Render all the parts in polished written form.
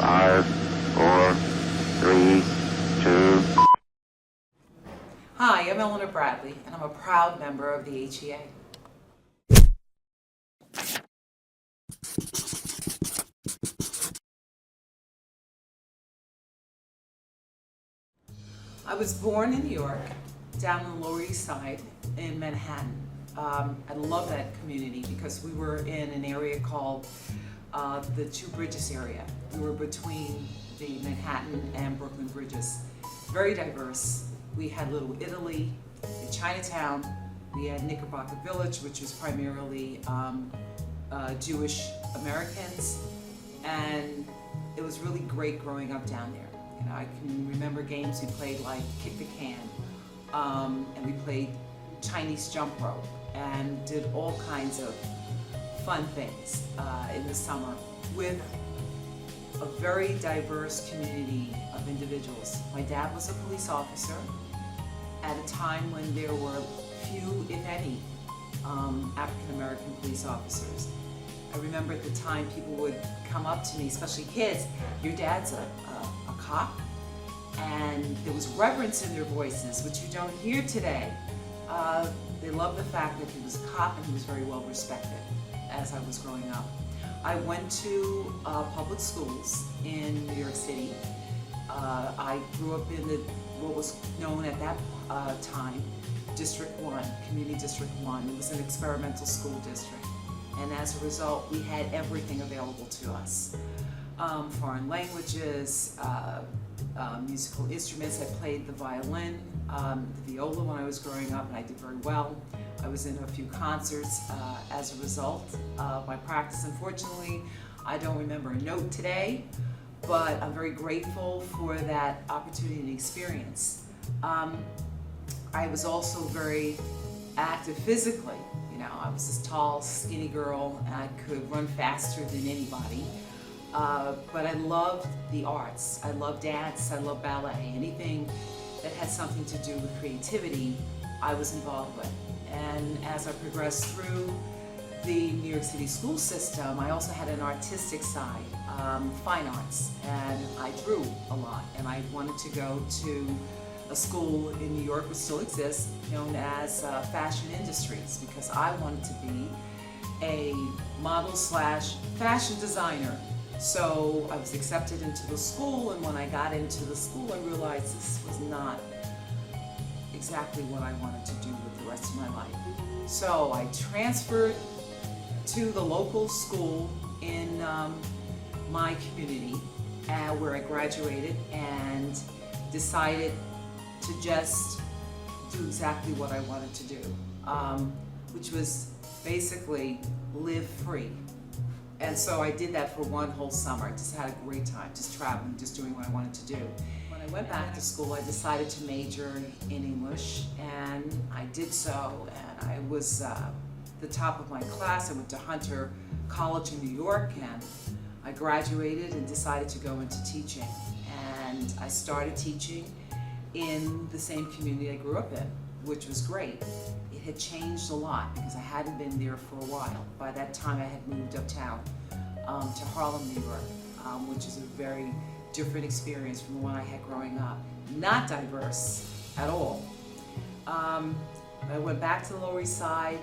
5, 4, 3, 2. Hi, I'm Eleanor Bradley, and I'm a proud member of the HEA. I was born in New York, down on the Lower East Side in Manhattan. I love that community because we were in an area called the Two Bridges area. We were between the Manhattan and Brooklyn bridges. Very diverse. We had Little Italy, in Chinatown. We had Knickerbocker Village, which was primarily Jewish Americans, and it was really great growing up down there. You know, I can remember games we played like kick the can, and we played Chinese jump rope, and did all kinds of fun things in the summer with a very diverse community of individuals. My dad was a police officer at a time when there were few, if any, African-American police officers. I remember at the time people would come up to me, especially kids, "Your dad's a cop?" And there was reverence in their voices, which you don't hear today. They loved the fact that he was a cop and he was very well respected as I was growing up. I went to public schools in New York City. I grew up in what was known at that time, District 1, Community District 1. It was an experimental school district. And as a result, we had everything available to us. Foreign languages, musical instruments. I played the violin, the viola when I was growing up, and I did very well. I was in a few concerts as a result of my practice. Unfortunately, I don't remember a note today, but I'm very grateful for that opportunity and experience. I was also very active physically. You know, I was this tall, skinny girl, and I could run faster than anybody. But I loved the arts. I loved dance, I loved ballet. Anything that had something to do with creativity, I was involved with. And as I progressed through the New York City school system, I also had an artistic side, fine arts, and I drew a lot. And I wanted to go to a school in New York, which still exists, known as Fashion Industries, because I wanted to be a model/fashion designer. So I was accepted into the school, and when I got into the school, I realized this was not exactly what I wanted to do with the rest of my life. So I transferred to the local school in my community where I graduated, and decided to just do exactly what I wanted to do, which was basically live free. And so I did that for one whole summer. I just had a great time, just traveling, just doing what I wanted to do. When I went back to school, I decided to major in English, and I did so, and I was the top of my class. I went to Hunter College in New York, and I graduated and decided to go into teaching. And I started teaching in the same community I grew up in, which was great. It had changed a lot because I hadn't been there for a while. By that time I had moved uptown to Harlem, New York, which is a very different experience from the one I had growing up. Not diverse at all. I went back to the Lower East Side,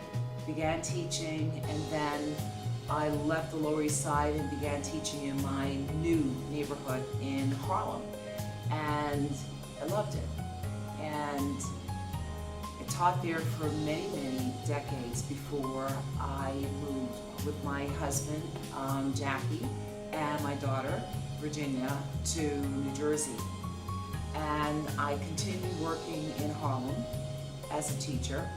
began teaching, and then I left the Lower East Side and began teaching in my new neighborhood in Harlem. And I loved it. And I taught there for many, many decades before I moved with my husband, Jackie, and my daughter, Virginia, to New Jersey. And I continued working in Harlem as a teacher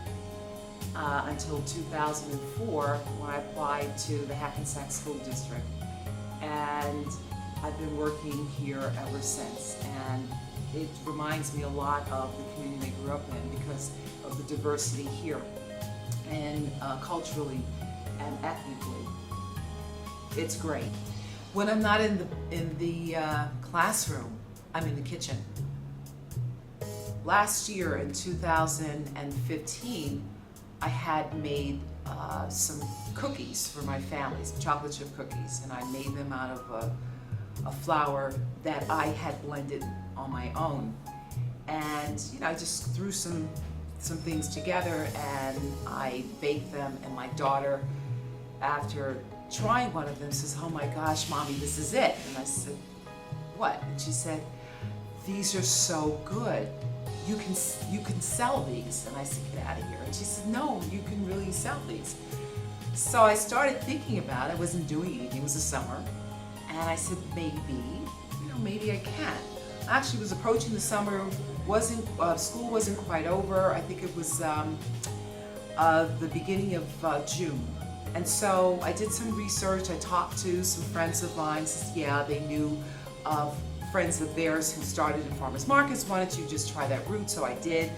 until 2004, when I applied to the Hackensack School District. And I've been working here ever since. And it reminds me a lot of the community I grew up in because of the diversity here, and culturally and ethnically. It's great. When I'm not in the classroom, I'm in the kitchen. Last year in 2015, I had made some cookies for my family, some chocolate chip cookies, and I made them out of a flour that I had blended on my own. And I just threw some things together and I baked them, and my daughter, after trying one of them, says, "Oh my gosh, Mommy, this is it." And I said, "What?" And she said, "These are so good. You can sell these." And I said, "Get out of here." And she said, "No, you can really sell these." So I started thinking about it. I wasn't doing anything, it was the summer. And I said, maybe I can. I actually was approaching the summer, school wasn't quite over. I think it was the beginning of June. And so I did some research. I talked to some friends of mine. Yeah, they knew of friends of theirs who started in farmers markets. Why don't you just try that route? So I did.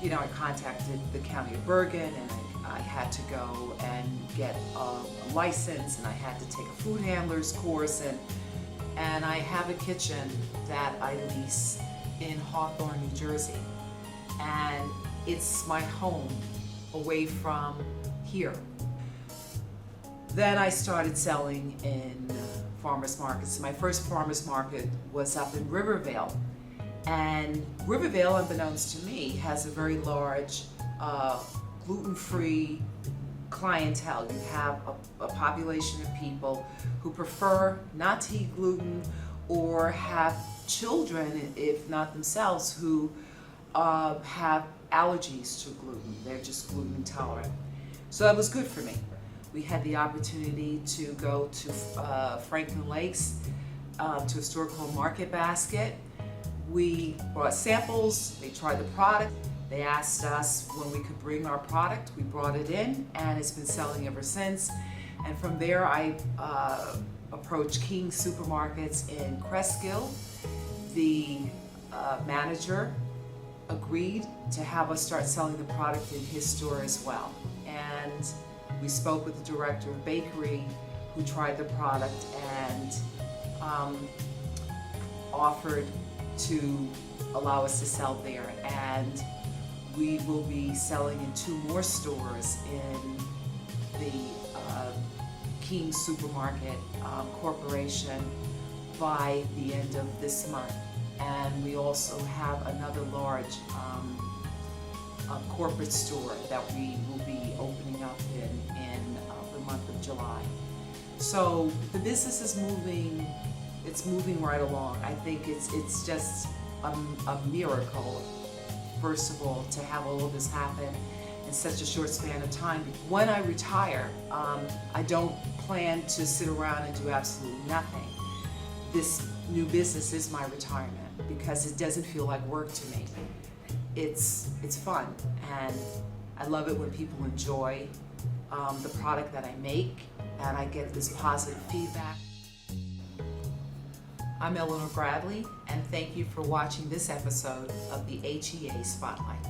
I contacted the county of Bergen, and I had to go and get a license, and I had to take a food handler's course, and I have a kitchen that I lease in Hawthorne, New Jersey, and it's my home away from here. Then I started selling in farmers markets. My first farmers market was up in Rivervale, and Rivervale, unbeknownst to me, has a very large gluten-free clientele. You have a population of people who prefer not to eat gluten, or have children, if not themselves, who have allergies to gluten. They're just gluten intolerant. So that was good for me. We had the opportunity to go to Franklin Lakes, to a store called Market Basket. We brought samples, they tried the product. They asked us when we could bring our product. We brought it in, and it's been selling ever since. And from there, I approached King Supermarkets in Cresskill. The manager agreed to have us start selling the product in his store as well. And we spoke with the director of bakery, who tried the product and offered to allow us to sell there. And we will be selling in 2 more stores in the King Supermarket Corporation by the end of this month. And we also have another large corporate store that we will be opening up in the month of July. So the business is moving, it's moving right along. I think it's just a miracle, first of all, to have all of this happen in such a short span of time. When I retire, I don't plan to sit around and do absolutely nothing. This new business is my retirement because it doesn't feel like work to me. It's fun, and I love it when people enjoy the product that I make, and I get this positive feedback. I'm Eleanor Bradley, and thank you for watching this episode of the HEA Spotlight.